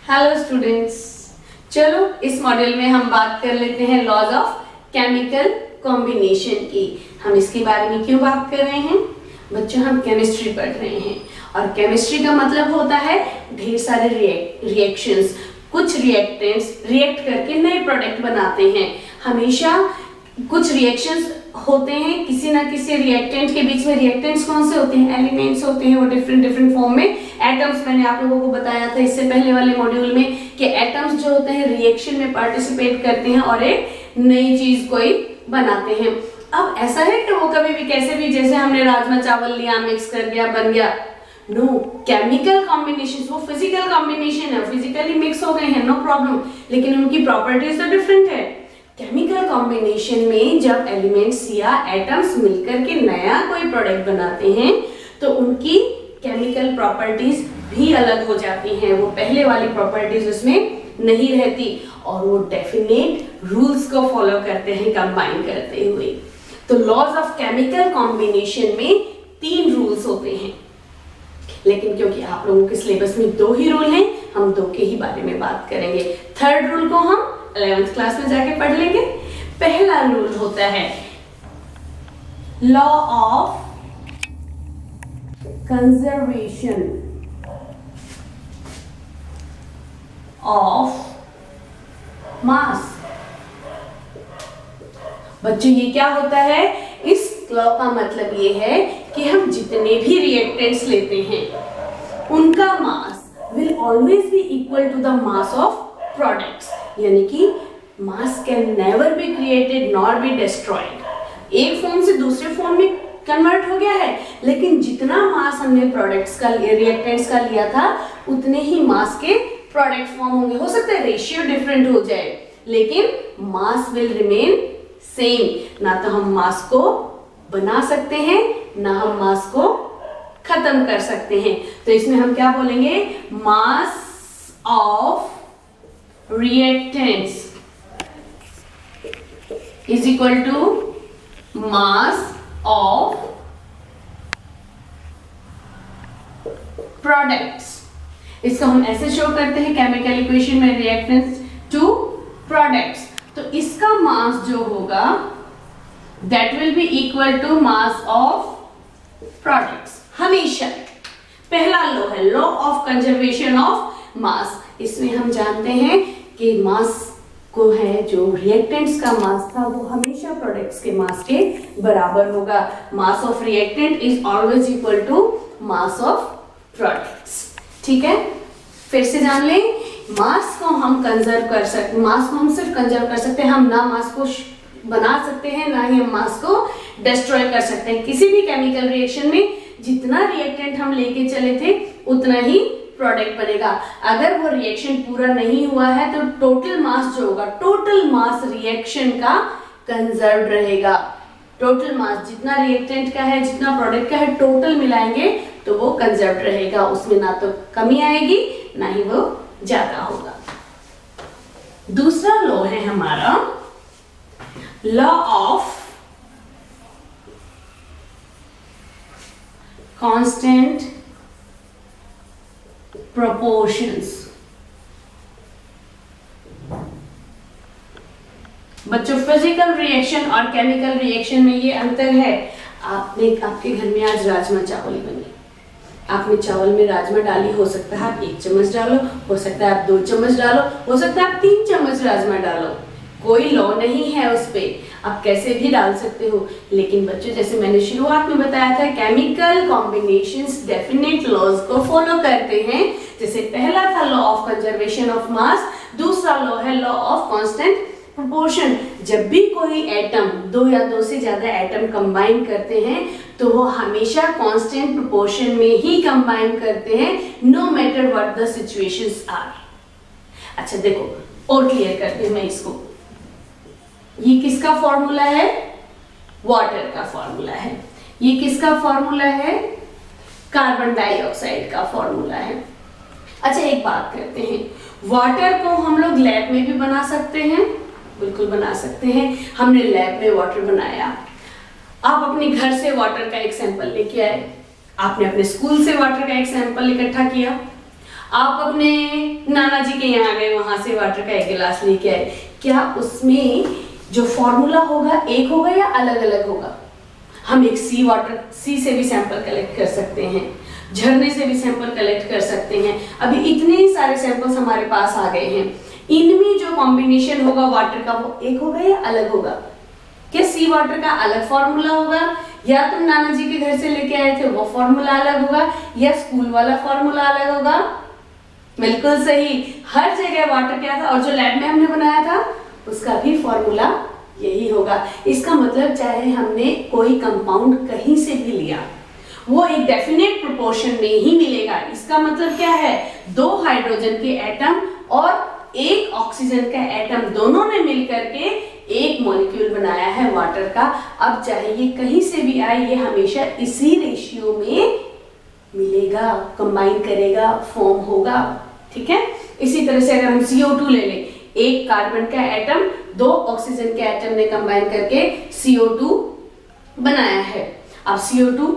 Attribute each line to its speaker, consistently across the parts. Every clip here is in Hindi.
Speaker 1: हेलो स्टूडेंट्स, चलो इस मॉड्यूल में हम बात कर लेते हैं लॉज ऑफ केमिकल कॉम्बिनेशन की। हम इसके बारे में क्यों बात कर रहे हैं बच्चों? हम केमिस्ट्री पढ़ रहे हैं और केमिस्ट्री का मतलब होता है ढेर सारे रिएक्शंस। कुछ रिएक्टेंट्स रिएक्ट करके नए प्रोडक्ट बनाते हैं। हमेशा कुछ रिएक्शंस होते हैं, किसी ना किसी रिएक्टेंट के बीच में। रिएक्टेंट्स कौन से होते हैं? एलिमेंट्स होते हैं, वो डिफरेंट फॉर्म में। एटम्स मैंने आप लोगों को बताया था इससे पहले वाले मॉड्यूल में कि एटम्स जो होते हैं रिएक्शन में पार्टिसिपेट करते हैं और एक नई चीज कोई बनाते हैं। अब ऐसा है कि वो कभी भी कैसे भी, जैसे हमने राजमा चावल लिया, मिक्स कर दिया, बन गया। नो, केमिकल कॉम्बिनेशन वो फिजिकल कॉम्बिनेशन है, फिजिकली मिक्स हो गए हैं, नो प्रॉब्लम, लेकिन उनकी प्रॉपर्टीज तो डिफरेंट है। केमिकल कॉम्बिनेशन में जब एलिमेंट्स या एटम्स मिलकर के नया कोई प्रोडक्ट बनाते हैं तो उनकी केमिकल प्रॉपर्टीज भी अलग हो जाती हैं। वो पहले वाली प्रॉपर्टीज उसमें नहीं रहती और वो डेफिनेट रूल्स को फॉलो करते हैं कंबाइन करते हुए। तो लॉज ऑफ केमिकल कॉम्बिनेशन में 3 रूल्स होते हैं, लेकिन क्योंकि आप लोगों के सिलेबस में 2 ही रूल हैं, हम 2 के ही बारे में बात करेंगे। थर्ड रूल को हम 11th क्लास में जाके पढ़ लेंगे। पहला रूल होता है law of conservation of mass. बच्चों ये क्या होता है? इस लॉ का मतलब ये है कि हम जितने भी रिएक्टेंट्स लेते हैं उनका mass will always be equal to the mass of products, यानी कि mass can never be created nor be destroyed. एक फॉर्म से दूसरे फॉर्म में कन्वर्ट हो गया है, लेकिन जितना मास हमने प्रोडक्ट्स का रिएक्टेंट्स का लिया था उतने ही मास के प्रोडक्ट फॉर्म होंगे। हो सकता है रेशियो डिफरेंट हो जाए, लेकिन मास विल रिमेन सेम। ना तो हम मास को बना सकते हैं, ना हम मास को खत्म कर सकते हैं। तो इसमें हम क्या बोलेंगे? Mass of reactants is equal to mass of products। इसको हम ऐसे शो करते हैं केमिकल इक्वेशन में, रिएक्टेंट्स टू प्रोडक्ट्स। तो इसका मास जो होगा that will be equal to mass of products हमेशा। पहला लॉ है law of conservation of mass. इसमें हम जानते हैं कि मास को है जो रिएक्टेंट्स का मास था वो हमेशा प्रोडक्ट्स के मास के बराबर होगा। Mass of reactant is always equal to mass of products. ठीक है, फिर से जान लें, मास को हम कंजर्व कर सकते, मास को हम सिर्फ कंजर्व कर सकते हैं, हम ना मास को बना सकते हैं ना ही हम मास को डिस्ट्रॉय कर सकते हैं। किसी भी केमिकल रिएक्शन में जितना रिएक्टेंट हम लेके चले थे उतना ही प्रोडक्ट बनेगा। अगर वो रिएक्शन पूरा नहीं हुआ है तो टोटल मास जो होगा, टोटल मास रिएक्शन का कंजर्व रहेगा। टोटल मास जितना रिएक्टेंट का है, जितना प्रोडक्ट का है, टोटल मिलाएंगे तो वो कंजर्व रहेगा। उसमें ना तो कमी आएगी ना ही वो ज्यादा होगा। दूसरा लॉ है हमारा लॉ ऑफ कांस्टेंट proportions। बच्चों फिजिकल रिएक्शन और केमिकल रिएक्शन में ये अंतर है। आपके घर में आज राजमा चावल बने, आपने चावल में राजमा डाली, हो सकता है आप 1 चम्मच डालो, हो सकता है आप 2 चम्मच डालो, हो सकता है आप 3 चम्मच राजमा डालो। कोई लॉ नहीं है उस पे, आप कैसे भी डाल सकते हो। लेकिन बच्चों जैसे मैंने शुरुआत में बताया था, केमिकल कॉम्बिनेशंस डेफिनेट लॉज को फॉलो करते हैं। जैसे पहला था law of conservation of mass, दूसरा लॉ है लॉ ऑफ कांस्टेंट प्रोपोर्शन। जब भी कोई एटम, 2 या 2 से ज्यादा एटम कंबाइन करते हैं तो वो हमेशा कांस्टेंट प्रोपोर्शन में ही कंबाइन करते हैं, no matter what the situations are. अच्छा देखो, और क्लियर करते हैं मैं इसको। ये किसका फॉर्मूला है? वाटर का फॉर्मूला है। ये किसका फॉर्मूला है? कार्बन डाइऑक्साइड का फॉर्मूला है। अच्छा एक बात करते हैं, वाटर को हम लोग लैब में भी बना सकते हैं, बिल्कुल बना सकते हैं। हमने लैब में वाटर बनाया, आप अपने घर से वाटर का एक सैंपल लेके आए, आपने अपने स्कूल से वाटर का एक सैंपल इकट्ठा किया, आप अपने नाना जी के यहाँ गए, वहां से वाटर का एक गिलास लेके आए, क्या उसमें जो फॉर्मूला होगा एक होगा या अलग अलग होगा? हम एक सी से भी सैंपल कलेक्ट कर सकते हैं, झरने से भी सैंपल कलेक्ट कर सकते हैं। अभी इतने ही सारे सैंपल्स हमारे पास आ गए हैं, इनमें जो कॉम्बिनेशन होगा वाटर का वो एक होगा या अलग होगा? क्या सी वाटर का अलग फॉर्मूला होगा, या तुम नाना जी के घर से लेके आए थे वो फॉर्मूला अलग होगा, या स्कूल वाला फॉर्मूला अलग होगा? बिल्कुल सही, हर जगह वाटर क्या था, और जो लैब में हमने बनाया था उसका भी फॉर्मूला यही होगा। इसका मतलब चाहे हमने कोई कंपाउंड कहीं से भी लिया, वो एक डेफिनेट प्रोपोर्शन में ही मिलेगा। इसका मतलब क्या है, 2 हाइड्रोजन के एटम और 1 ऑक्सीजन का एटम दोनों ने मिलकर के एक मॉलिक्यूल बनाया है वाटर का। अब चाहे ये कहीं से भी आए, ये हमेशा इसी रेशियो में मिलेगा, कंबाइन करेगा, फॉर्म होगा। ठीक है, इसी तरह से अगर हम CO2 ले लें, 1 कार्बन का एटम 2 ऑक्सीजन के एटम ने कंबाइन करके CO2 बनाया है। अब CO2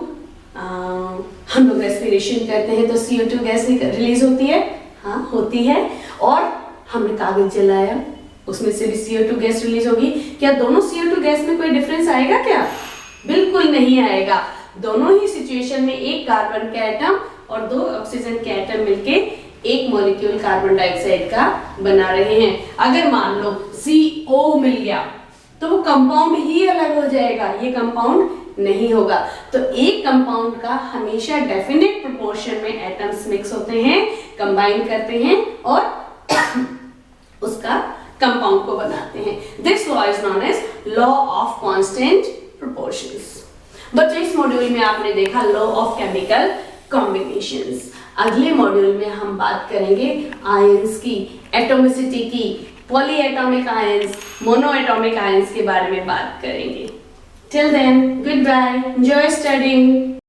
Speaker 1: हम लोग रेस्पिरेशन करते हैं तो CO2 गैस रिलीज होती है, हाँ होती है, और हमने कागज जलाया उसमें से भी CO2 गैस रिलीज होगी। क्या दोनों CO2 गैस में कोई डिफरेंस आएगा क्या? बिल्कुल नहीं आएगा। दोनों ही सिचुएशन में 1 कार्बन का एटम और 2 ऑक्सीजन के एटम मिलके एक मॉलिक्यूल कार्बन डाइऑक्साइड का बना रहे हैं। अगर मान लो CO मिल गया तो वो कंपाउंड ही अलग हो जाएगा, ये कंपाउंड नहीं होगा। तो एक कंपाउंड का हमेशा डेफिनेट प्रोपोर्शन में एटम्स मिक्स होते हैं, कंबाइन करते हैं और उसका कंपाउंड को बनाते हैं। This law is known as law of constant proportions. बच्चों, इस मॉड्यूल में आपने देखा लॉ ऑफ केमिकल कॉम्बिनेशंस। अगले मॉड्यूल में हम बात करेंगे आयंस की, एटॉमिसिटी की, polyatomic ions, monoatomic ions के बारे में बात करेंगे। Till then, good bye, enjoy studying.